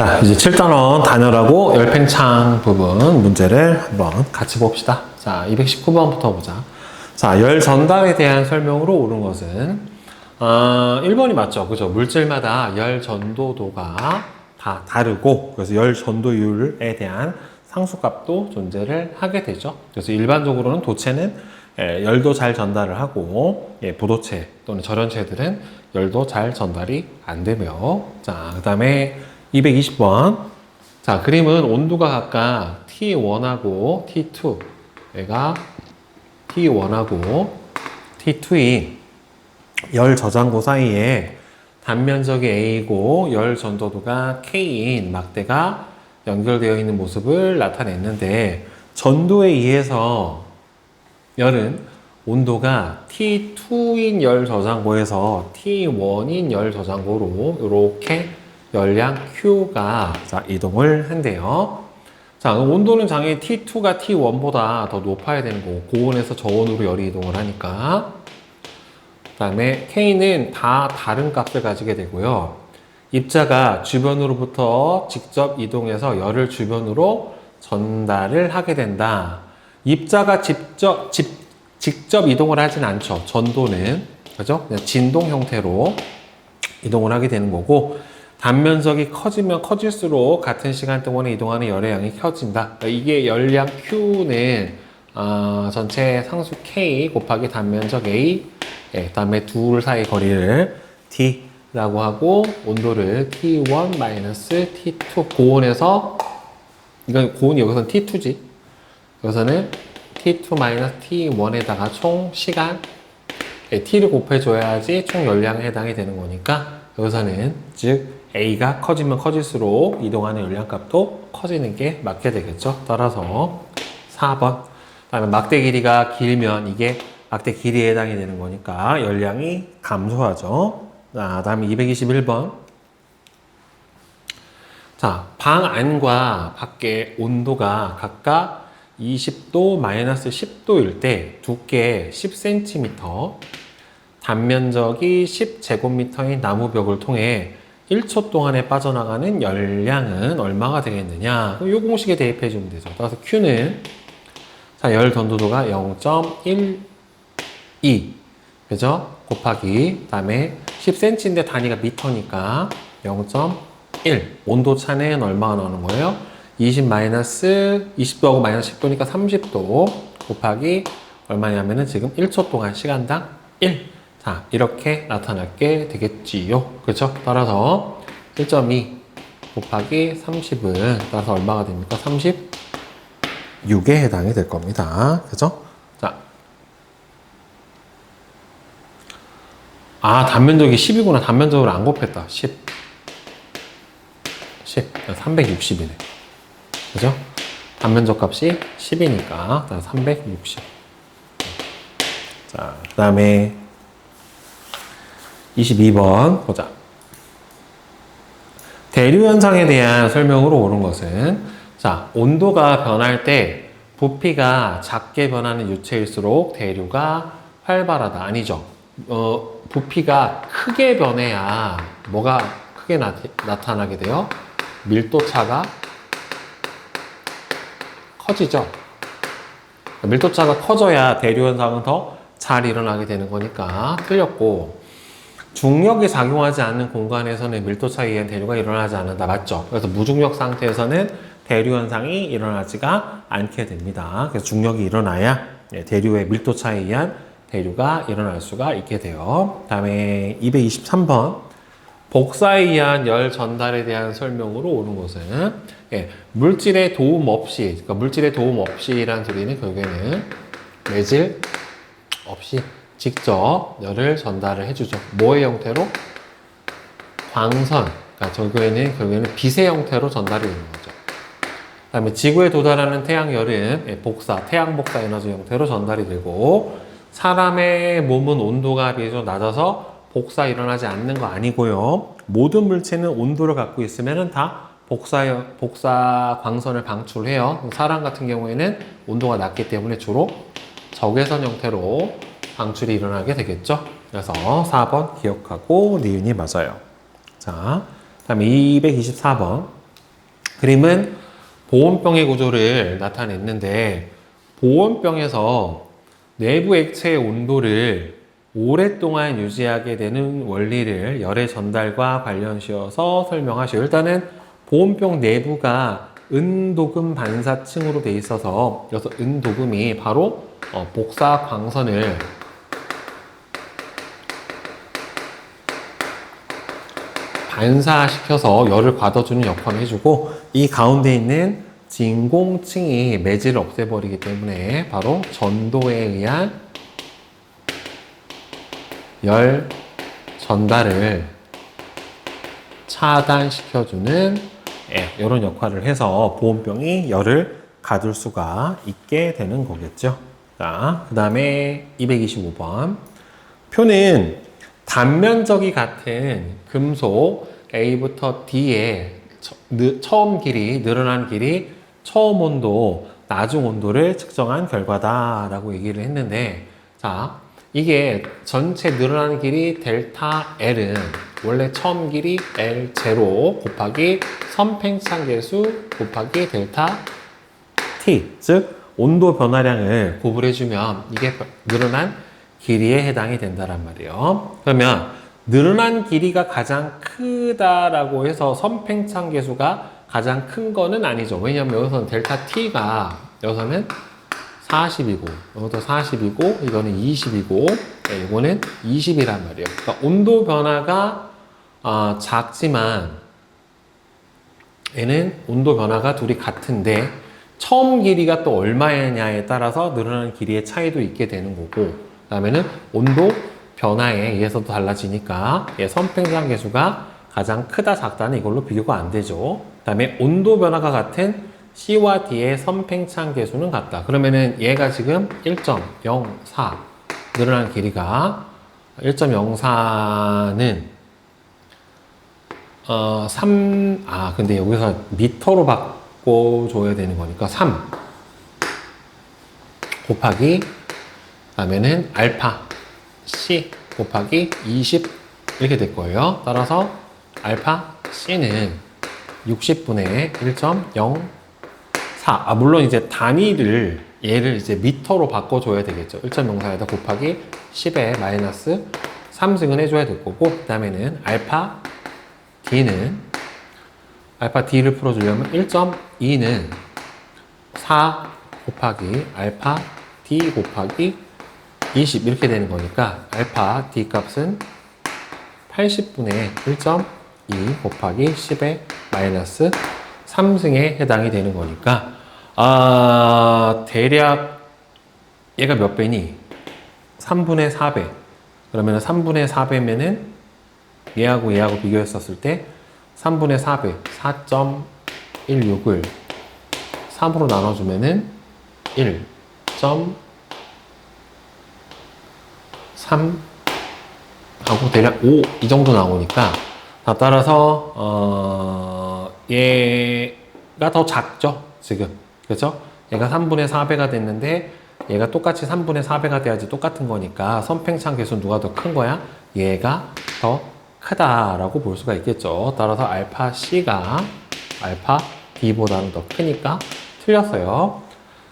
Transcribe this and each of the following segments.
자, 이제 7단원 단열하고 열팽창 부분 문제를 한번 같이 봅시다. 자, 219번부터 보자. 자, 열 전달에 대한 설명으로 옳은 것은 1번이 맞죠. 그죠? 물질마다 열 전도도가 다 다르고, 그래서 열 전도율에 대한 상수값도 존재를 하게 되죠. 그래서 일반적으로는 도체는 열도 잘 전달을 하고, 부도체 또는 절연체들은 열도 잘 전달이 안 되며. 자, 그 다음에 220번. 자, 그림은 온도가 각각 T1하고 T2, 얘가 T1하고 T2인 열 저장고 사이에 단면적이 A고 열 전도도가 K인 막대가 연결되어 있는 모습을 나타냈는데, 전도에 의해서 열은 온도가 T2인 열 저장고에서 T1인 열 저장고로 이렇게 열량 Q가 이동을 한대요. 자, 온도는 당연히 T2가 T1보다 더 높아야 되는 거고, 고온에서 저온으로 열이 이동을 하니까. 그 다음에 K는 다 다른 값을 가지게 되고요. 입자가 주변으로부터 직접 이동해서 열을 주변으로 전달을 하게 된다. 입자가 직접 이동을 하진 않죠. 전도는. 그죠? 그냥 진동 형태로 이동을 하게 되는 거고, 단면적이 커지면 커질수록 같은 시간 동안에 이동하는 열의 양이 커진다. 이게 열량 Q는 전체 상수 K 곱하기 단면적 A, 그 다음에 둘 사이 거리를 T라고 하고, 온도를 T1 마이너스 T2, 고온에서, 이건 고온이 여기서는 T2지. 여기서는 T2 마이너스 T1에다가 총 시간, T를 곱해줘야지 총 열량에 해당이 되는 거니까, 여기서는 즉 A가 커지면 커질수록 이동하는 열량값도 커지는 게 맞게 되겠죠. 따라서 4번. 그 다음에 막대 길이가 길면 이게 막대 길이에 해당이 되는 거니까 열량이 감소하죠. 자, 다음에 221번. 자, 방 안과 밖의 온도가 각각 20도, 마이너스 10도일 때 두께 10cm, 단면적이 10제곱미터인 나무벽을 통해 1초 동안에 빠져나가는 열량은 얼마가 되겠느냐? 이 공식에 대입해 주면 되죠. 따라서 Q는, 자, 열 전도도가 0.12, 그죠? 곱하기, 그 다음에 10cm인데 단위가 미터니까 0.1. 온도 차는 얼마가 나오는 거예요? 20도하고 마이너스 10도니까 30도 곱하기 얼마냐면은 지금 1초 동안 시간당 1. 자, 이렇게 나타나게 되겠지요. 그렇죠? 따라서 1.2 곱하기 30은 따라서 얼마가 됩니까? 36에 해당이 될 겁니다. 그죠? 자. 단면적이 10이구나. 단면적으로 안 곱했다. 10. 360이네. 그죠? 단면적 값이 10이니까 360. 자, 그 다음에 22번 보자. 대류 현상에 대한 설명으로 옳은 것은, 자, 온도가 변할 때 부피가 작게 변하는 유체일수록 대류가 활발하다. 아니죠. 부피가 크게 변해야 뭐가 크게 나타나게 돼요? 밀도차가 커지죠. 밀도차가 커져야 대류 현상은 더 잘 일어나게 되는 거니까 틀렸고, 중력이 작용하지 않는 공간에서는 밀도차에 의한 대류가 일어나지 않는다. 맞죠? 그래서 무중력 상태에서는 대류 현상이 일어나지가 않게 됩니다. 그래서 중력이 일어나야 대류의 밀도차에 의한 대류가 일어날 수가 있게 돼요. 그 다음에 223번. 복사에 의한 열 전달에 대한 설명으로 옳은 것은, 물질의 도움 없이, 그러니까 물질의 도움 없이라는 소리는 결국에는 매질 없이 직접 열을 전달을 해주죠. 뭐의 형태로? 광선. 그러니까 결국에는 빛의 형태로 전달이 되는 거죠. 그 다음에 지구에 도달하는 태양열은 태양 복사 에너지 형태로 전달이 되고, 사람의 몸은 온도가 비교적 낮아서 복사 일어나지 않는 거 아니고요. 모든 물체는 온도를 갖고 있으면 다 복사 광선을 방출해요. 사람 같은 경우에는 온도가 낮기 때문에 주로 적외선 형태로 방출이 일어나게 되겠죠. 그래서 4번 기억하고 니은이 맞아요. 자, 다음에 224번. 그림은 보온병의 구조를 나타냈는데 보온병에서 내부 액체의 온도를 오랫동안 유지하게 되는 원리를 열의 전달과 관련시어서 설명하시오. 일단은 보온병 내부가 은도금 반사층으로 돼 있어서 여기서 은도금이 바로 복사 광선을 반사시켜서 열을 가둬주는 역할을 해주고 이 가운데 있는 진공층이 매질을 없애버리기 때문에 바로 전도에 의한 열 전달을 차단시켜주는 이런 역할을 해서 보온병이 열을 가둘 수가 있게 되는 거겠죠. 자, 그 다음에 225번. 표는 단면적이 같은 금속 A부터 D의 처음 길이, 늘어난 길이 처음 온도, 나중 온도를 측정한 결과다라고 얘기를 했는데, 자, 이게 전체 늘어나는 길이 델타 L은 원래 처음 길이 L0 곱하기 선팽창 계수 곱하기 델타 T, 즉 온도 변화량을 구분해주면 이게 늘어난 길이에 해당이 된다란 말이에요. 그러면 늘어난 길이가 가장 크다라고 해서 선팽창 계수가 가장 큰 거는 아니죠. 왜냐하면 여기서는 델타 T가 여기서는 40이고 이것도 40이고 이거는 20이고 이거는 20이란 말이에요. 그러니까 온도 변화가 작지만 얘는 온도 변화가 둘이 같은데 처음 길이가 또 얼마냐에 따라서 늘어나는 길이의 차이도 있게 되는 거고, 그 다음에는 온도 변화에 의해서도 달라지니까 선팽창 계수가 가장 크다 작다는 이걸로 비교가 안 되죠. 그 다음에 온도 변화가 같은 C와 D의 선팽창 계수는 같다. 그러면은 얘가 지금 1.04 늘어난 길이가 1.04는 근데 여기서 미터로 바꿔줘야 되는 거니까 3 곱하기 그다음에는 알파 C 곱하기 20 이렇게 될 거예요. 따라서 알파 C는 60분의 1.04. 물론 이제 단위를 얘를 이제 미터로 바꿔줘야 되겠죠. 1.04에다 곱하기 10에 마이너스 3승은 해줘야 될 거고, 그 다음에는 알파 D를 풀어주려면 1.2는 4 곱하기 알파 D 곱하기 20 이렇게 되는 거니까 알파 D 값은 80분의 1.2 곱하기 10의 마이너스 3승에 해당이 되는 거니까 대략 얘가 몇 배니? 3분의 4배. 그러면 3분의 4배면은 얘하고 비교했었을 때 3분의 4배 4.16을 3으로 나눠주면은 1.3 하고 대략 5 이 정도 나오니까 따라서 얘가 더 작죠 지금. 그렇죠? 얘가 3분의 4배가 됐는데 얘가 똑같이 3분의 4배가 돼야지 똑같은 거니까 선팽창 계수는 누가 더 큰 거야? 얘가 더 크다라고 볼 수가 있겠죠. 따라서 알파 C가 알파 D보다는 더 크니까 틀렸어요.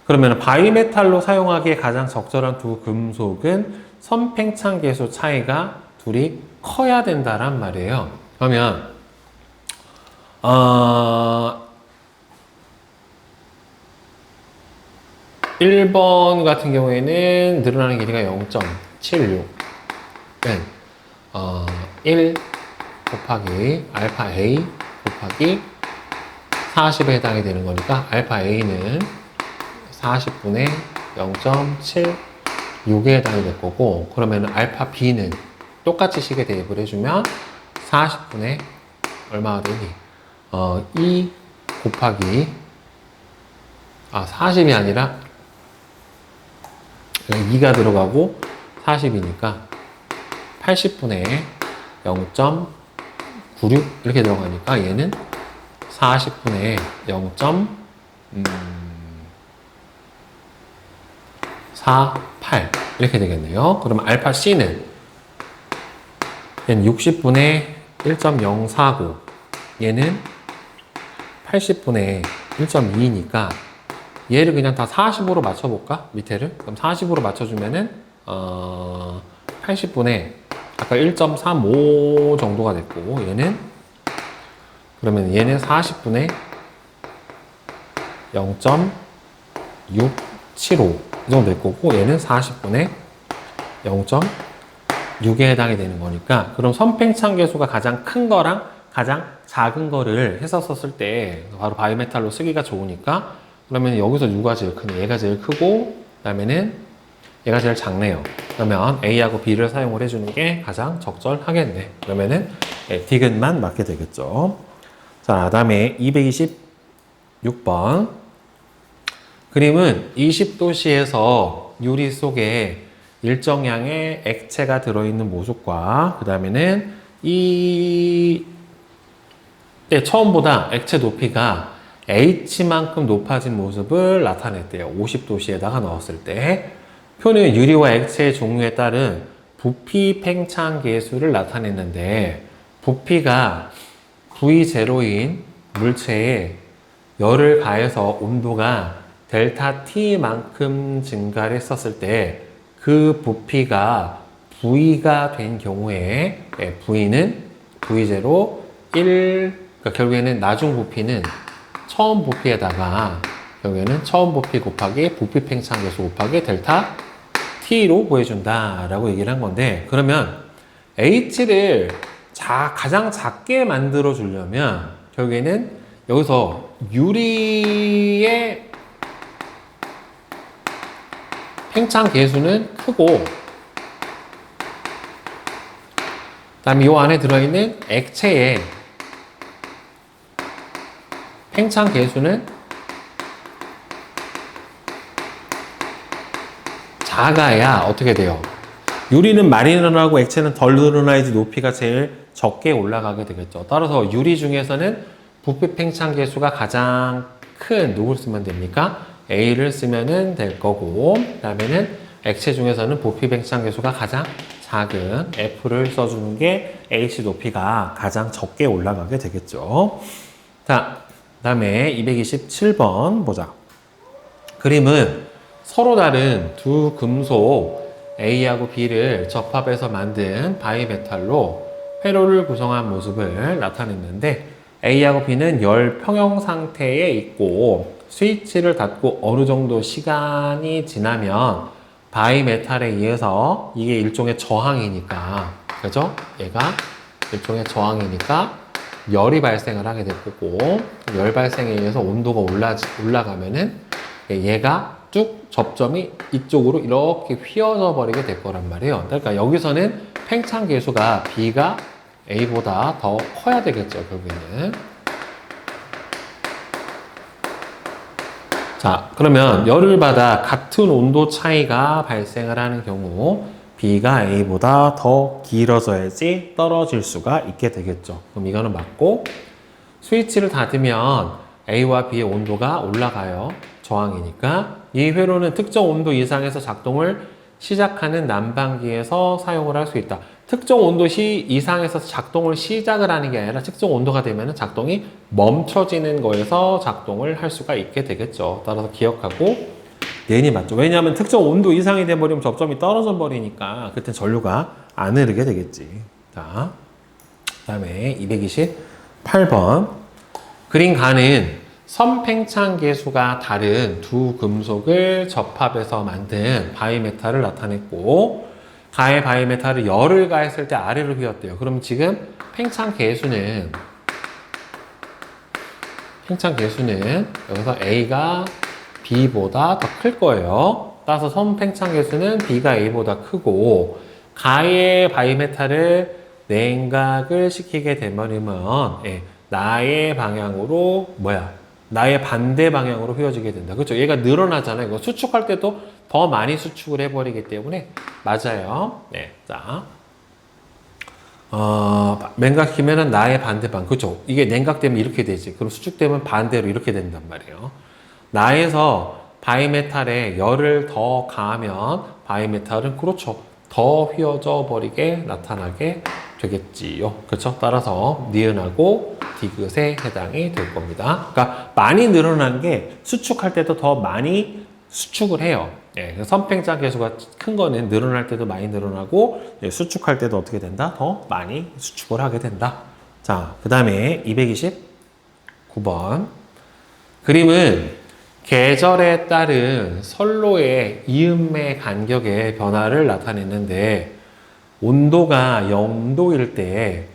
그러면 바이메탈로 사용하기에 가장 적절한 두 금속은 선팽창 계수 차이가 둘이 커야 된다란 말이에요. 그러면 1번 같은 경우에는 늘어나는 길이가 0.76은 1 곱하기 알파 A 곱하기 40에 해당이 되는 거니까 알파 A는 40분의 0.76에 해당이 될 거고, 그러면 알파 B는 똑같이 식에 대입을 해주면 40분의 얼마가 되니? 2 곱하기 40이 아니라 2가 들어가고 40이니까 80분의 0.96 이렇게 들어가니까 얘는 40분의 0.48 이렇게 되겠네요. 그러면 알파 C는 얘는 60분의 1.049 얘는 80분의 1.2니까 얘를 그냥 다 40으로 맞춰볼까? 밑에를? 그럼 40으로 맞춰주면은 80분의 아까 1.35 정도가 됐고 얘는 그러면 얘는 40분의 0.675 이 정도 될 거고 얘는 40분의 0.6에 해당이 되는 거니까 그럼 선팽창 계수가 가장 큰 거랑 가장 작은 거를 했었을 때 바로 바이메탈로 쓰기가 좋으니까 그러면 여기서 누가 제일 크냐? 얘가 제일 크고 그 다음에는 얘가 제일 작네요. 그러면 A하고 B를 사용을 해주는 게 가장 적절하겠네. 그러면은 디귿만 맞게 되겠죠. 자, 그 다음에 226번 그림은 20도씨에서 유리 속에 일정량의 액체가 들어있는 모습과 그 다음에는 처음보다 액체 높이가 H만큼 높아진 모습을 나타냈대요. 50도씨에다가 넣었을 때 표는 유리와 액체의 종류에 따른 부피 팽창 계수를 나타냈는데 부피가 V0인 물체에 열을 가해서 온도가 델타 T만큼 증가를 했었을 때 그 부피가 V가 된 경우에 V는 V0 1 그러니까 결국에는 나중 부피는 처음 부피에다가 결국에는 처음 부피 곱하기 부피 팽창 계수 곱하기 델타 T로 구해준다 라고 얘기를 한 건데 그러면 H를 가장 작게 만들어 주려면 결국에는 여기서 유리의 팽창 계수는 크고 그다음에 이 안에 들어있는 액체의 팽창 계수는 작아야 어떻게 돼요? 유리는 많이 늘어나고 액체는 덜 늘어나야지 높이가 제일 적게 올라가게 되겠죠. 따라서 유리 중에서는 부피 팽창 계수가 가장 큰 누굴 쓰면 됩니까? A를 쓰면 될 거고 그 다음에는 액체 중에서는 부피 팽창 계수가 가장 작은 F를 써주는 게 H 높이가 가장 적게 올라가게 되겠죠. 자, 그 다음에 227번 보자. 그림은 서로 다른 두 금속 A하고 B를 접합해서 만든 바이메탈로 회로를 구성한 모습을 나타냈는데 A하고 B는 열 평형 상태에 있고 스위치를 닫고 어느 정도 시간이 지나면 바이메탈에 의해서 이게 일종의 저항이니까 그죠? 얘가 일종의 저항이니까 열이 발생을 하게 될 거고 열 발생에 의해서 온도가 올라가면은 얘가 쭉 접점이 이쪽으로 이렇게 휘어져 버리게 될 거란 말이에요. 그러니까 여기서는 팽창 계수가 B가 A보다 더 커야 되겠죠, 결국에는. 자, 그러면 열을 받아 같은 온도 차이가 발생을 하는 경우 B가 A보다 더 길어져야지 떨어질 수가 있게 되겠죠. 그럼 이거는 맞고 스위치를 닫으면 A와 B의 온도가 올라가요. 저항이니까. 이 회로는 특정 온도 이상에서 작동을 시작하는 난방기에서 사용을 할 수 있다. 특정 온도 이상에서 작동을 시작을 하는 게 아니라 특정 온도가 되면 작동이 멈춰지는 거에서 작동을 할 수가 있게 되겠죠. 따라서 기억하고 얘는 맞죠. 왜냐하면 특정 온도 이상이 돼버리면 접점이 떨어져 버리니까 그때 전류가 안 흐르게 되겠지. 자, 그 다음에 228번 그린 가는 선팽창 계수가 다른 두 금속을 접합해서 만든 바이메탈을 나타냈고 가해 바이메탈을 열을 가했을 때 아래로 휘었대요. 그럼 지금 팽창 계수는 여기서 A가 B보다 더 클 거예요. 따라서 선팽창 계수는 B가 A보다 크고 가해 바이메탈을 냉각을 시키게 되면 나의 방향으로 나의 반대 방향으로 휘어지게 된다. 그렇죠? 얘가 늘어나잖아요. 이거 수축할 때도 더 많이 수축을 해버리기 때문에 맞아요. 네, 자, 냉각시키면은 나의 반대방. 그렇죠? 이게 냉각되면 이렇게 되지. 그럼 수축되면 반대로 이렇게 된단 말이에요. 나에서 바이메탈에 열을 더 가하면 바이메탈은 그렇죠. 더 휘어져 버리게 나타나게 되겠지요. 그렇죠? 따라서 니은하고 디귿에 해당이 될 겁니다. 그러니까 많이 늘어난 게 수축할 때도 더 많이 수축을 해요. 예, 선팽장 계수가 큰 거는 늘어날 때도 많이 늘어나고, 예, 수축할 때도 어떻게 된다? 더 많이 수축을 하게 된다. 자, 그 다음에 229번. 그림은 계절에 따른 선로의 이음매 간격의 변화를 나타내는데, 온도가 0도일 때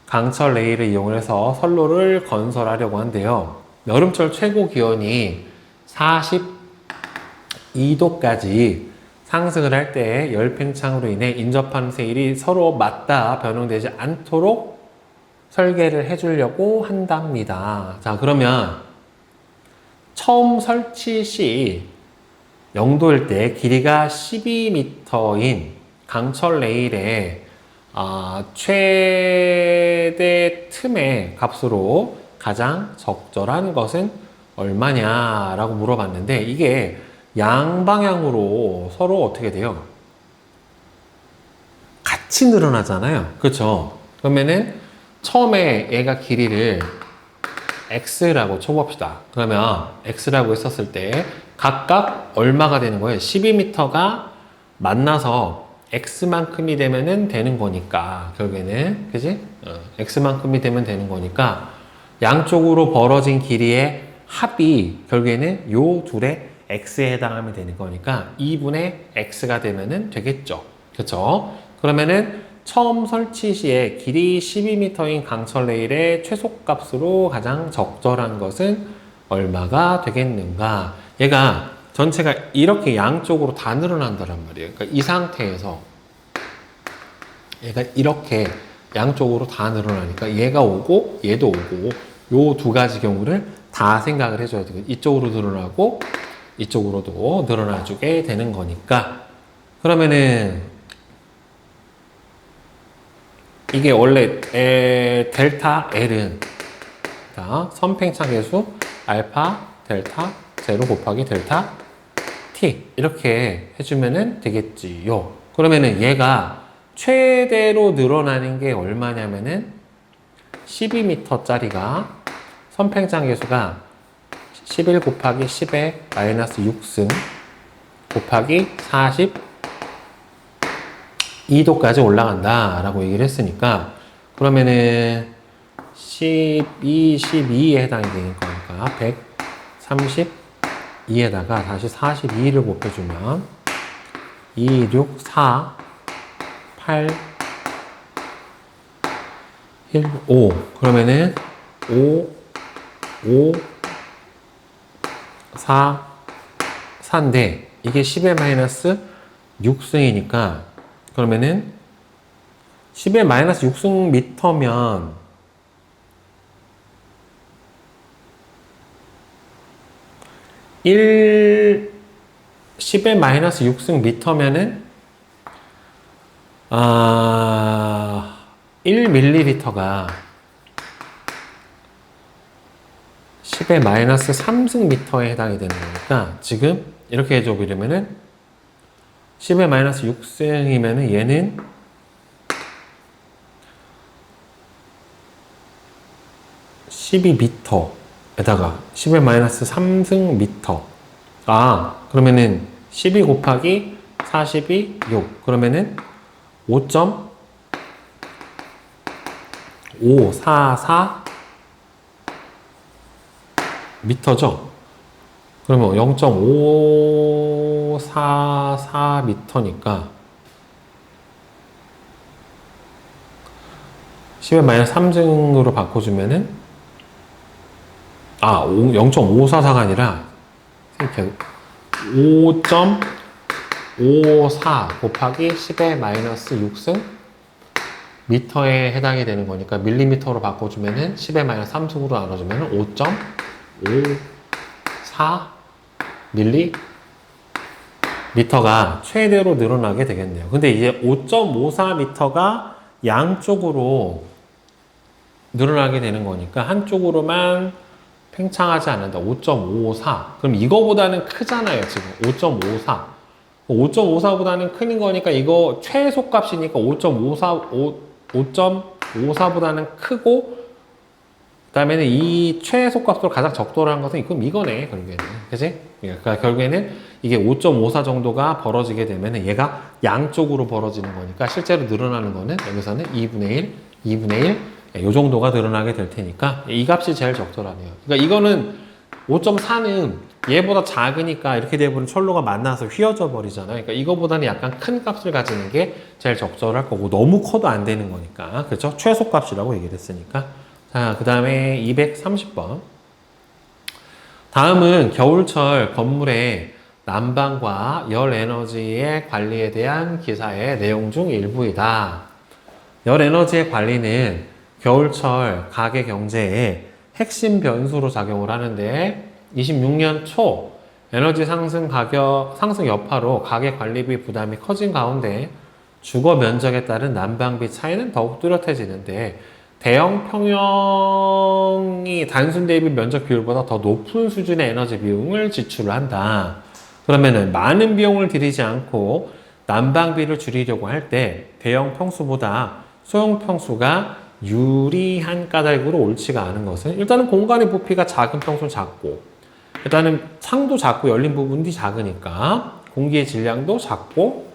강철 레일을 이용해서 선로를 건설하려고 한대요. 여름철 최고 기온이 42도까지 상승을 할 때 열팽창으로 인해 인접하는 세일이 서로 맞닿아 변형되지 않도록 설계를 해주려고 한답니다. 자, 그러면 처음 설치 시 0도일 때 길이가 12m인 강철 레일의 최대 틈의 값으로 가장 적절한 것은 얼마냐라고 물어봤는데, 이게 양방향으로 서로 어떻게 돼요? 같이 늘어나잖아요. 그렇죠? 그러면은 처음에 얘가 길이를 x라고 쳐봅시다. 그러면 x라고 했었을 때 각각 얼마가 되는 거예요? 12m가 만나서 x만큼이 되면은 되는 거니까, 결국에는, 그지? x만큼이 되면 되는 거니까 양쪽으로 벌어진 길이의 합이 결국에는 요 둘의 x에 해당하면 되는 거니까 2분의 x가 되면은 되겠죠. 그쵸? 그러면은 처음 설치 시에 길이 12m인 강철 레일의 최소값으로 가장 적절한 것은 얼마가 되겠는가? 얘가 전체가 이렇게 양쪽으로 다 늘어난다란 말이에요. 그러니까 이 상태에서 얘가 이렇게 양쪽으로 다 늘어나니까 얘가 오고 얘도 오고, 요 두 가지 경우를 다 생각을 해줘야 되고, 이쪽으로 늘어나고 이쪽으로도 늘어나주게 되는 거니까, 그러면은 이게 원래 델타 L은 선팽창 계수 알파 델타 제로 곱하기 델타 T 이렇게 해주면은 되겠지요. 그러면은 얘가 최대로 늘어나는 게 얼마냐면은 12m짜리가 선팽창 계수가 11 곱하기 10의 마이너스 6승 곱하기 42도까지 올라간다 라고 얘기를 했으니까, 그러면은 12에 해당이 되는 거니까 132에다가 다시 42를 곱해주면 2, 6, 4, 8, 1, 5 그러면은 5, 4, 4인데 이게 10의 마이너스 6승이니까, 그러면은 10의 마이너스 6승 미터면 10의 마이너스 6승 미터면은 1ml가 10의 마이너스 3승 미터에 해당이 되는 거니까, 지금 이렇게 해줘 보려면은 10의 마이너스 6승이면은 얘는 12m에다가 10의 마이너스 3승 미터. 그러면은 12 곱하기 42, 6. 그러면은 5.544 미터죠? 그러면 0.544 미터니까 10의 마이너스 3승으로 바꿔주면은 0.544가 아니라 5.54 곱하기 10의 마이너스 6승 미터에 해당이 되는 거니까 밀리미터로 바꿔주면은 10의 마이너스 3승으로 나눠주면은 5.54 밀리미터가 최대로 늘어나게 되겠네요. 근데 이제 5.54 미터가 양쪽으로 늘어나게 되는 거니까 한쪽으로만 팽창하지 않는다. 5.54. 그럼 이거보다는 크잖아요, 지금. 5.54. 5.54보다는 큰 거니까 이거 최소값이니까 5.54보다는 크고 그 다음에는 이 최소값으로 가장 적도라는 것은 그럼 이거네, 결국에는. 그치? 그러니까 결국에는 이게 5.54 정도가 벌어지게 되면 얘가 양쪽으로 벌어지는 거니까 실제로 늘어나는 거는 여기서는 2분의 1, 2분의 1, 이 정도가 늘어나게 될 테니까 이 값이 제일 적절하네요. 그러니까 이거는 5.4는 얘보다 작으니까 이렇게 되면 철로가 만나서 휘어져 버리잖아요. 그러니까 이거보다는 약간 큰 값을 가지는 게 제일 적절할 거고 너무 커도 안 되는 거니까. 그렇죠? 최소값이라고 얘기를 했으니까. 자, 그 다음에 230번. 다음은 겨울철 건물의 난방과 열 에너지의 관리에 대한 기사의 내용 중 일부이다. 열 에너지의 관리는 겨울철 가계 경제의 핵심 변수로 작용을 하는데 26년 초 에너지 상승 여파로 가계 관리비 부담이 커진 가운데 주거 면적에 따른 난방비 차이는 더욱 뚜렷해지는데 대형 평형이 단순 대비 면적 비율보다 더 높은 수준의 에너지 비용을 지출을 한다. 그러면은 많은 비용을 들이지 않고 난방비를 줄이려고 할 때 대형 평수보다 소형 평수가 유리한 까닭으로 옳지가 않은 것은 일단은 공간의 부피가 작은 평수는 작고 일단은 창도 작고 열린 부분이 작으니까 공기의 질량도 작고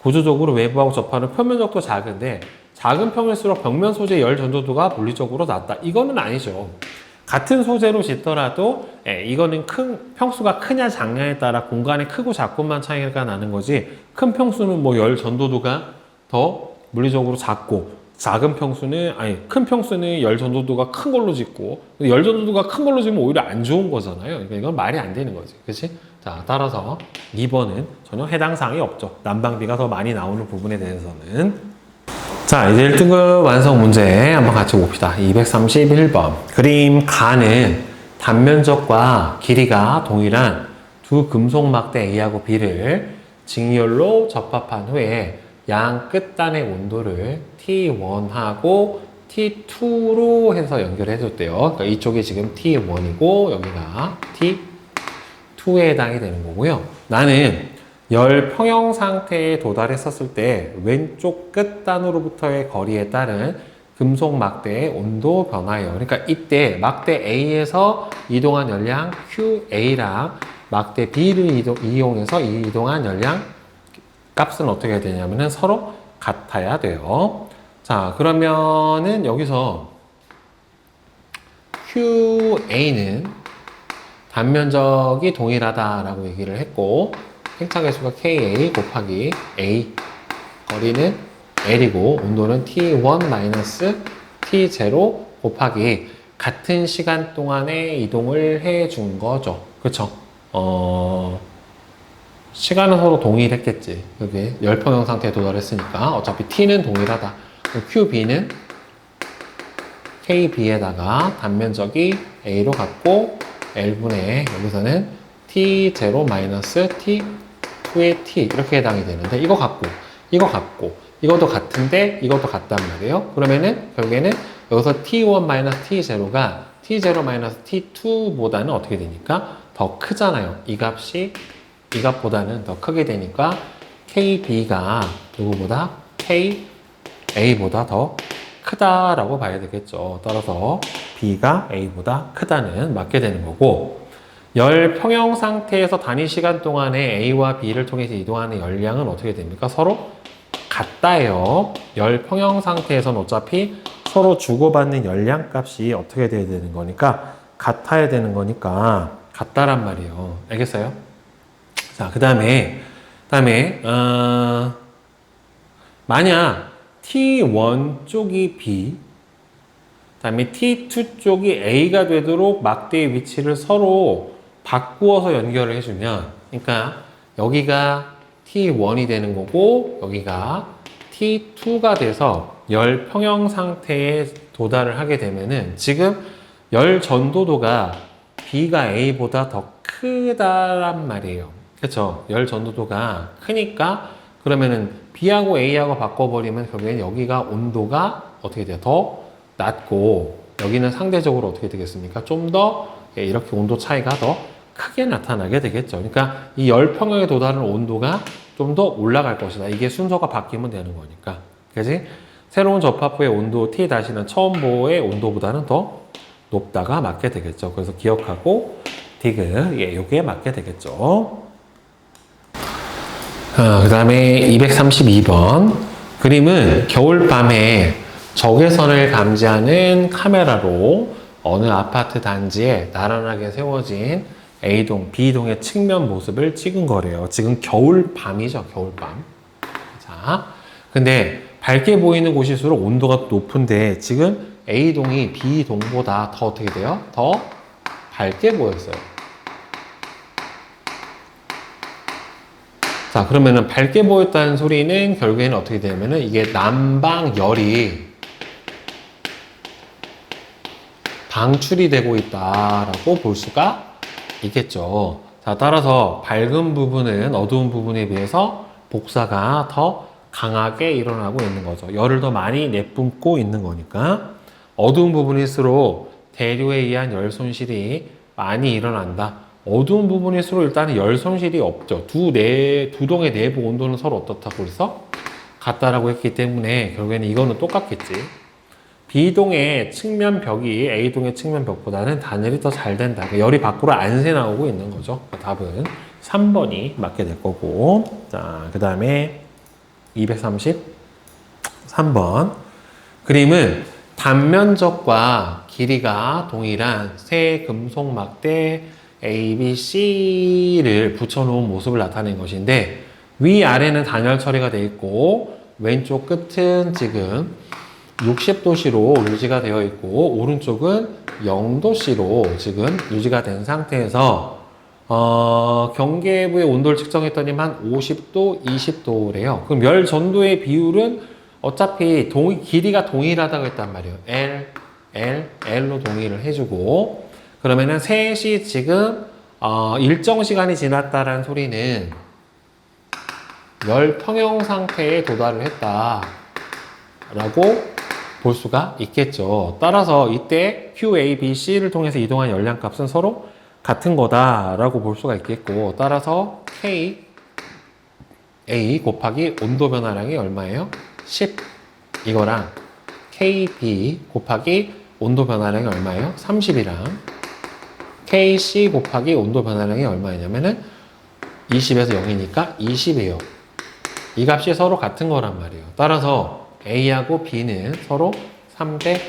구조적으로 외부하고 접하는 표면적도 작은데 작은 평일수록 벽면 소재 열 전도도가 물리적으로 낮다. 이거는 아니죠. 같은 소재로 짓더라도 이거는 큰 평수가 크냐 작냐에 따라 공간의 크고 작고만 차이가 나는 거지 큰 평수는 뭐 열 전도도가 더 물리적으로 작고 작은 평수는 큰 평수는 열 전도도가 큰 걸로 짓고 열 전도도가 큰 걸로 짓면 오히려 안 좋은 거잖아요. 그러니까 이건 말이 안 되는 거지. 그렇지? 자, 따라서 2번은 전혀 해당 사항이 없죠. 난방비가 더 많이 나오는 부분에 대해서는. 자, 이제 1등급 완성 문제 한번 같이 봅시다. 231번. 그림 가는 단면적과 길이가 동일한 두 금속 막대 A하고 B를 직렬로 접합한 후에 양 끝단의 온도를 T1하고 T2로 해서 연결해 줬대요. 그러니까 이쪽이 지금 T1이고 여기가 T2에 해당이 되는 거고요. 나는 열 평형 상태에 도달했었을 때 왼쪽 끝단으로부터의 거리에 따른 금속 막대의 온도 변화예요. 그러니까 이때 막대 A에서 이동한 열량 QA랑 막대 B를 이용해서 이동한 열량 값은 어떻게 해야 되냐면은 서로 같아야 돼요. 자, 그러면은 여기서 QA는 단면적이 동일하다라고 얘기를 했고 팽창계수가 KA 곱하기 A 거리는 L이고 온도는 T1-T0 곱하기 같은 시간 동안에 이동을 해 준 거죠. 그쵸? 시간은 서로 동일했겠지. 여기 열평형 상태에 도달했으니까 어차피 T는 동일하다. QB는 KB에다가 단면적이 A로 갖고 L분의 여기서는 T0-T2의 T 이렇게 해당이 되는데 이거 같고 이것도 같은데 이것도 같단 말이에요. 그러면은 결국에는 여기서 T1-T0가 T0-T2보다는 어떻게 되니까 더 크잖아요. 이 값이 이 값보다는 더 크게 되니까 KB가 누구보다 KA보다 더 크다라고 봐야 되겠죠. 따라서 B가 A보다 크다는 맞게 되는 거고 열 평형 상태에서 단위 시간 동안에 A와 B를 통해서 이동하는 열량은 어떻게 됩니까? 서로 같다예요. 열 평형 상태에서는 어차피 서로 주고받는 열량 값이 어떻게 돼야 되는 거니까 같아야 되는 거니까 같다란 말이에요. 알겠어요? 자, 그 다음에 만약 T1 쪽이 B, 그 다음에 T2 쪽이 A가 되도록 막대의 위치를 서로 바꾸어서 연결을 해주면, 그러니까 여기가 T1이 되는 거고, 여기가 T2가 돼서 열 평형 상태에 도달을 하게 되면은 지금 열 전도도가 B가 A보다 더 크다란 말이에요. 그쵸? 열 전도도가 크니까 그러면은 B하고 A하고 바꿔버리면 결국엔 여기가 온도가 어떻게 돼요? 더 낮고 여기는 상대적으로 어떻게 되겠습니까? 좀 더 이렇게 온도 차이가 더 크게 나타나게 되겠죠. 그러니까 이 열 평형에 도달하는 온도가 좀 더 올라갈 것이다. 이게 순서가 바뀌면 되는 거니까. 그지? 새로운 접합부의 온도 T-는 처음 보의 온도보다는 더 높다가 맞게 되겠죠. 그래서 기억하고 디귿, 예, 요게 맞게 되겠죠. 그 다음에 232번. 그림은 겨울밤에 적외선을 감지하는 카메라로 어느 아파트 단지에 나란하게 세워진 A동, B동의 측면 모습을 찍은 거래요. 지금 겨울밤이죠, 겨울밤. 자, 근데 밝게 보이는 곳일수록 온도가 높은데 지금 A동이 B동보다 더 어떻게 돼요? 더 밝게 보였어요. 자, 그러면은 밝게 보였다는 소리는 결국에는 어떻게 되냐면은 이게 난방열이 방출이 되고 있다라고 볼 수가 있겠죠. 자, 따라서 밝은 부분은 어두운 부분에 비해서 복사가 더 강하게 일어나고 있는 거죠. 열을 더 많이 내뿜고 있는 거니까 어두운 부분일수록 대류에 의한 열 손실이 많이 일어난다. 어두운 부분일수록 일단은 열 손실이 없죠. 두 동의 내부 온도는 서로 어떻다고 그래서 같다라고 했기 때문에 결국에는 이거는 똑같겠지. B동의 측면 벽이 A동의 측면 벽보다는 단열이 더 잘 된다. 그러니까 열이 밖으로 안 새 나오고 있는 거죠. 답은 3번이 맞게 될 거고. 자, 그 다음에 233번. 그림은 단면적과 길이가 동일한 새 금속 막대 A, B, C를 붙여놓은 모습을 나타낸 것인데 위아래는 단열 처리가 되어 있고 왼쪽 끝은 지금 60도씨로 유지가 되어 있고 오른쪽은 0도씨로 지금 유지가 된 상태에서 경계부의 온도를 측정했더니 한 50도, 20도래요. 그럼 열 전도의 비율은 어차피 길이가 동일하다고 했단 말이에요. L로 동일을 해주고 그러면은 셋이 지금 일정 시간이 지났다라는 소리는 열 평형 상태에 도달을 했다라고 볼 수가 있겠죠. 따라서 이때 Q, A, B, C를 통해서 이동한 열량 값은 서로 같은 거다라고 볼 수가 있겠고 따라서 K, A 곱하기 온도 변화량이 얼마예요? 10 이거랑 K, B 곱하기 온도 변화량이 얼마예요? 30이랑 K, C 곱하기 온도 변화량이 얼마냐면은 20에서 0이니까 20이에요. 이 값이 서로 같은 거란 말이에요. 따라서 A하고 B는 서로 3대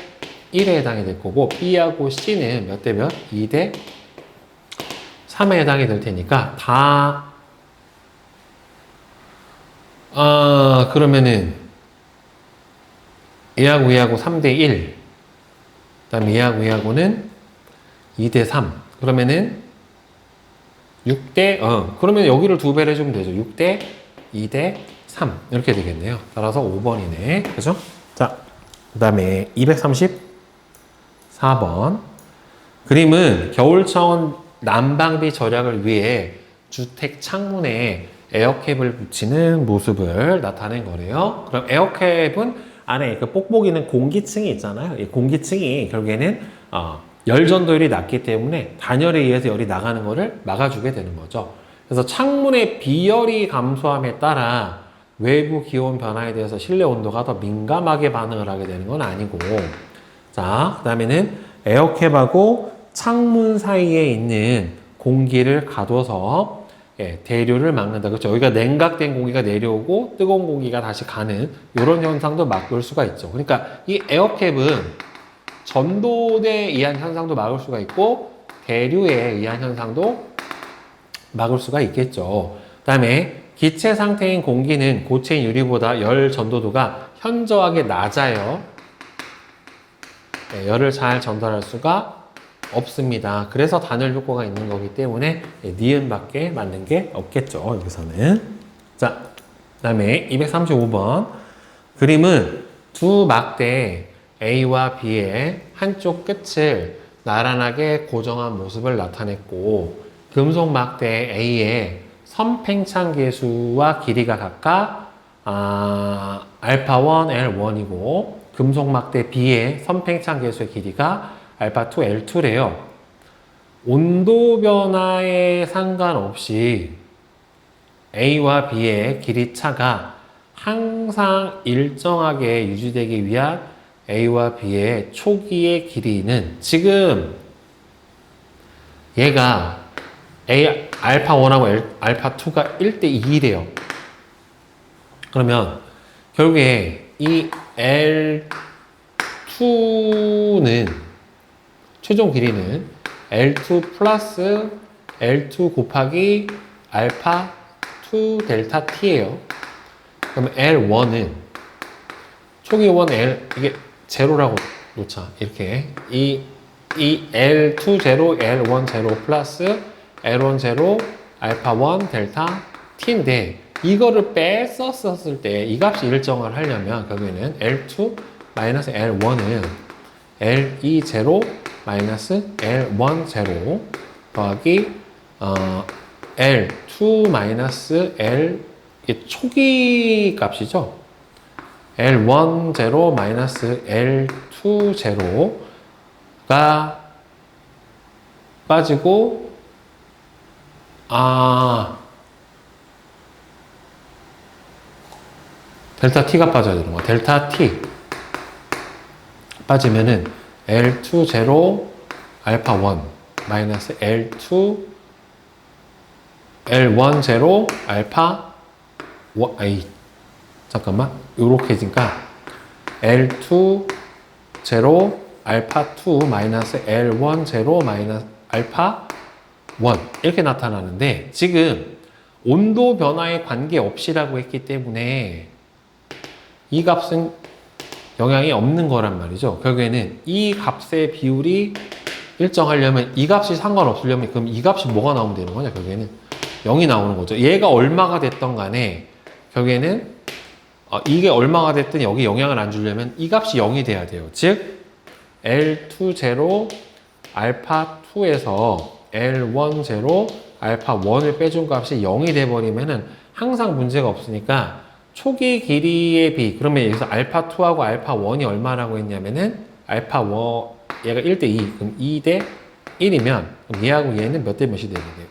1에 해당이 될 거고 B하고 C는 몇 대 몇? 2대 3에 해당이 될 테니까 다 그러면은 얘하고 얘하고 3대 1 그 다음에 얘하고 얘하고는 2대 3 그러면은 6대 그러면 여기를 2배를 해주면 되죠. 6대 2대 3 이렇게 되겠네요. 따라서 5번이네. 그죠? 자, 그 다음에 234번. 그림은 겨울철 난방비 절약을 위해 주택 창문에 에어캡을 붙이는 모습을 나타낸 거래요. 그럼 에어캡은 안에 그 뽁뽁이는 공기층이 있잖아요. 이 공기층이 결국에는 열 전도율이 낮기 때문에 단열에 의해서 열이 나가는 것을 막아주게 되는 거죠. 그래서 창문의 비열이 감소함에 따라 외부 기온 변화에 대해서 실내 온도가 더 민감하게 반응을 하게 되는 건 아니고 자, 그 다음에는 에어캡하고 창문 사이에 있는 공기를 가둬서 대류를 막는다. 그렇죠. 여기가 냉각된 공기가 내려오고 뜨거운 공기가 다시 가는 이런 현상도 막을 수가 있죠. 그러니까 이 에어캡은 전도에 의한 현상도 막을 수가 있고 대류에 의한 현상도 막을 수가 있겠죠. 그 다음에 기체 상태인 공기는 고체인 유리보다 열 전도도가 현저하게 낮아요. 열을 잘 전달할 수가 없습니다. 그래서 단열 효과가 있는 거기 때문에 니은밖에 맞는 게 없겠죠. 여기서는. 자, 그 다음에 235번. 그림은 두 막대 A와 B의 한쪽 끝을 나란하게 고정한 모습을 나타냈고 금속 막대 A의 선팽창 계수와 길이가 각각 알파1, L1이고 금속 막대 B의 선팽창 계수의 길이가 알파2, L2래요. 온도 변화에 상관없이 A와 B의 길이 차가 항상 일정하게 유지되기 위한 A와 B의 초기의 길이는 지금 얘가 A 알파 1하고 알파 2가 1대 2래요. 그러면 결국에 이 L2는 최종 길이는 L2 플러스 L2 곱하기 알파 2 델타 T예요. 그러면 L1은 초기 원 L 이게 제로라고 놓자. 이렇게 이 L2 제로, L1 제로 플러스 L1 제로, 알파 1 델타 T인데 이거를 뺐었을 때 이 값이 일정을 하려면 결국에는 L2 마이너스 L1은 L2 제로 마이너스 L1 제로 더하기 L2 마이너스 L 이게 초기 값이죠. L1 제로 마이너스 L2 제로가 빠지고 델타 T가 빠져야 되는 거야. 델타 T 빠지면은 L2 제로 알파 1 마이너스 L2 L1 제로 알파 1 잠깐만 요렇게니까 L2 제로 알파 2 마이너스 L1 제로 마이너스 알파 1 이렇게 나타나는데 지금 온도 변화에 관계없이라고 했기 때문에 이 값은 영향이 없는 거란 말이죠. 결국에는 이 값의 비율이 일정하려면 이 값이 상관없으려면 그럼 이 값이 뭐가 나오면 되는 거냐? 결국에는 0이 나오는 거죠. 얘가 얼마가 됐던 간에 결국에는 이게 얼마가 됐든 여기 영향을 안 주려면 이 값이 0이 돼야 돼요. 즉 L2 제로 알파 2에서 L1 제로 알파 1을 빼준 값이 0이 돼버리면은 항상 문제가 없으니까 초기 길이의 비 그러면 여기서 알파 2하고 알파 1이 얼마라고 했냐면은 알파 1 얘가 1대 2 그럼 2대 1이면 얘하고 얘는 몇 대 몇이 되게 돼요?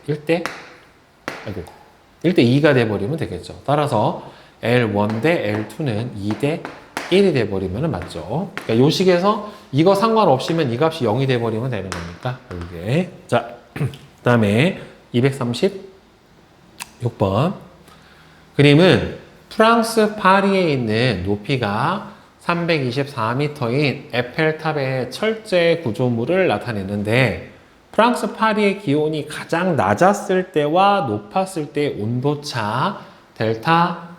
1대 2가 돼버리면 되겠죠. 따라서 L1 대 L2는 2대 1이 돼버리면 맞죠. 그러니까 요 식에서 이거 상관없이면 이 값이 0이 돼버리면 되는 거니까 이게 자 그 다음에 236번 그림은 프랑스 파리에 있는 높이가 324m인 에펠탑의 철제 구조물을 나타내는데 프랑스 파리의 기온이 가장 낮았을 때와 높았을 때 온도차 델타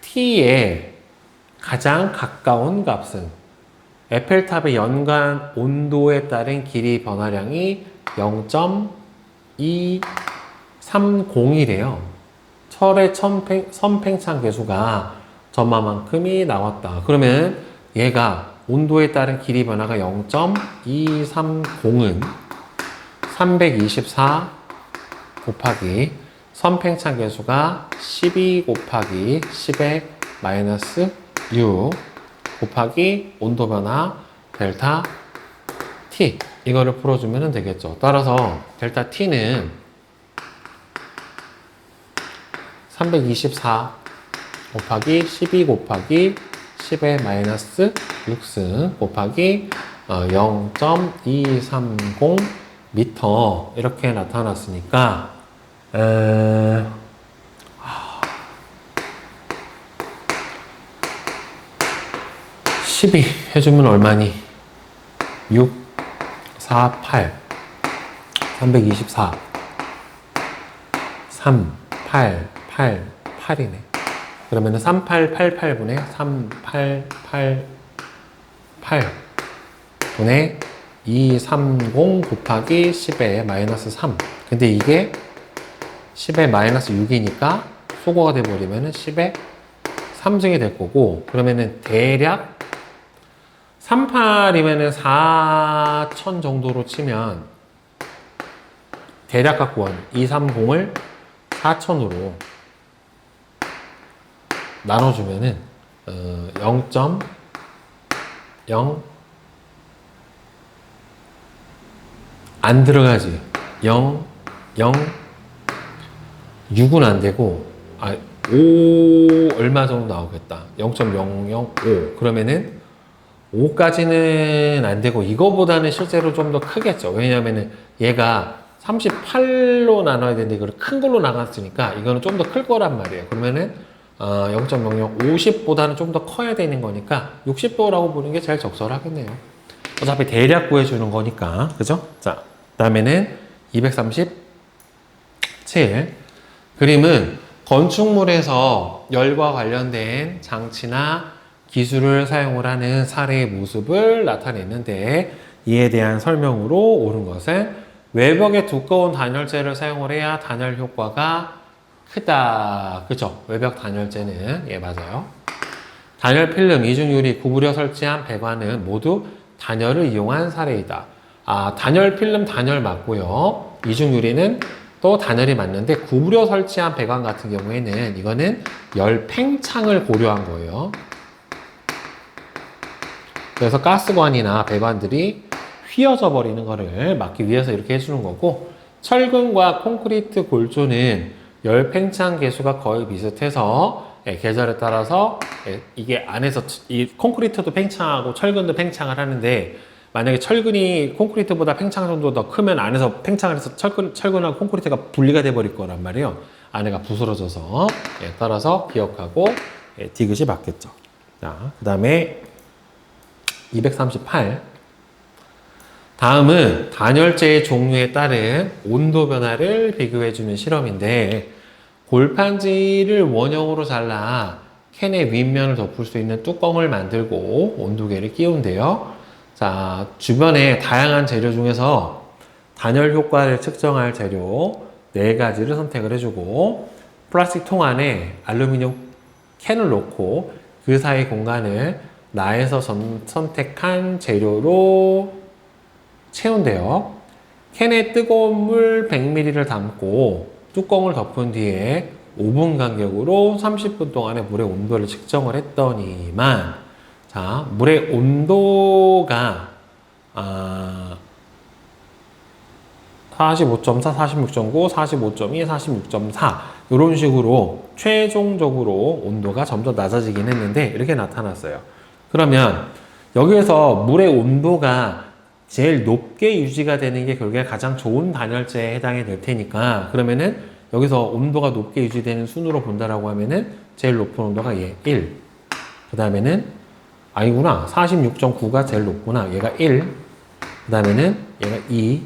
T에 가장 가까운 값은 에펠탑의 연간 온도에 따른 길이 변화량이 0.230이래요. 철의 선팽창 계수가 저만큼이 나왔다. 그러면 얘가 온도에 따른 길이 변화가 0.230은 324 곱하기 선팽창 계수가 12 곱하기 10의 마이너스 6 곱하기 온도 변화 델타 T 이거를 풀어주면 되겠죠. 따라서 델타 T는 324 곱하기 12 곱하기 10의 마이너스 6승 곱하기 0.230 미터 이렇게 나타났으니까 12 해주면 얼마니? 6, 4, 8 324 3, 8, 8, 8이네. 그러면은 3888분의 3888 분의 230 곱하기 10의 마이너스 3. 근데 이게 10의 마이너스 6이니까 소거가 돼버리면은 10의 3승이 될 거고, 그러면은 대략 38이면은 4,000 정도로 치면 대략 갖고 원 230을 4,000으로 나눠주면은 0.0 안 들어가지. 0, 0, 6은 안 되고, 5 얼마 정도 나오겠다. 0.005. 그러면은 5까지는 안 되고 이거보다는 실제로 좀 더 크겠죠. 왜냐하면은 얘가 38로 나눠야 되는데 이걸 큰 걸로 나갔으니까 이거는 좀 더 클 거란 말이에요. 그러면은 0.00 50보다는 좀 더 커야 되는 거니까 60도라고 보는 게 제일 적절하겠네요. 어차피 대략 구해주는 거니까 그죠? 자, 그다음에는 237 그림은 건축물에서 열과 관련된 장치나 기술을 사용을 하는 사례의 모습을 나타냈는데 이에 대한 설명으로 옳은 것은 외벽에 두꺼운 단열재를 사용을 해야 단열 효과가 크다. 그죠? 외벽 단열재는 예 맞아요. 단열 필름, 이중 유리, 구부려 설치한 배관은 모두 단열을 이용한 사례이다. 단열 필름 단열 맞고요. 이중 유리는 또 단열이 맞는데 구부려 설치한 배관 같은 경우에는 이거는 열 팽창을 고려한 거예요. 그래서 가스관이나 배관들이 휘어져 버리는 거를 막기 위해서 이렇게 해주는 거고 철근과 콘크리트 골조는 열 팽창 계수가 거의 비슷해서 계절에 따라서 이게 안에서 이 콘크리트도 팽창하고 철근도 팽창을 하는데 만약에 철근이 콘크리트보다 팽창 정도 더 크면 안에서 팽창을 해서 철근하고 콘크리트가 분리가 돼 버릴 거란 말이에요. 안에가 부스러져서 따라서 기억하고 디귿이 맞겠죠. 자, 그 다음에 238 다음은 단열재의 종류에 따른 온도 변화를 비교해주는 실험인데 골판지를 원형으로 잘라 캔의 윗면을 덮을 수 있는 뚜껑을 만들고 온도계를 끼운대요. 자, 주변에 다양한 재료 중에서 단열 효과를 측정할 재료 4가지를 선택을 해주고 플라스틱 통 안에 알루미늄 캔을 놓고 그 사이 공간을 나에서 선택한 재료로 채운대요. 캔에 뜨거운 물 100ml를 담고 뚜껑을 덮은 뒤에 5분 간격으로 30분 동안의 물의 온도를 측정을 했더니만 자, 물의 온도가 45.4, 46.9, 45.2, 46.4 이런 식으로 최종적으로 온도가 점점 낮아지긴 했는데 이렇게 나타났어요. 그러면 여기에서 물의 온도가 제일 높게 유지가 되는 게 결국에 가장 좋은 단열재에 해당이 될 테니까 그러면은 여기서 온도가 높게 유지되는 순으로 본다라고 하면은 제일 높은 온도가 1. 그 다음에는 아니구나. 46.9가 제일 높구나. 얘가 1. 그 다음에는 얘가 2.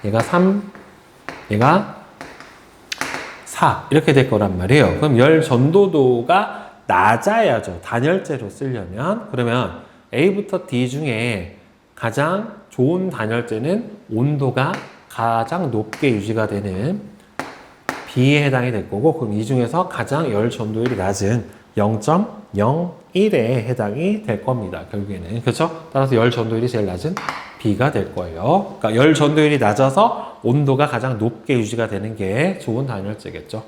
얘가 3. 얘가 4. 이렇게 될 거란 말이에요. 그럼 열 전도도가 낮아야죠. 단열재로 쓰려면. 그러면 A부터 D 중에 가장 좋은 단열재는 온도가 가장 높게 유지가 되는 B에 해당이 될 거고 그럼 이 중에서 가장 열 전도율이 낮은 0.01에 해당이 될 겁니다. 결국에는. 그렇죠? 따라서 열 전도율이 제일 낮은 B가 될 거예요. 그러니까 열 전도율이 낮아서 온도가 가장 높게 유지가 되는 게 좋은 단열재겠죠.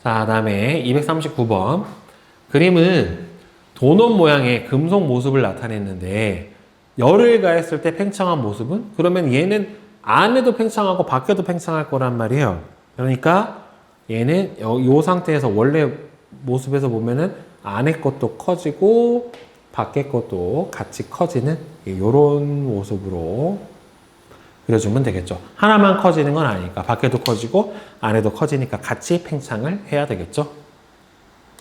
자, 다음에 239번. 그림은 도넛 모양의 금속 모습을 나타냈는데 열을 가했을 때 팽창한 모습은? 그러면 얘는 안에도 팽창하고 밖에도 팽창할 거란 말이에요. 그러니까 얘는 이 상태에서 원래 모습에서 보면은 안에 것도 커지고 밖에 것도 같이 커지는 이런 모습으로 그려주면 되겠죠. 하나만 커지는 건 아니니까 밖에도 커지고 안에도 커지니까 같이 팽창을 해야 되겠죠.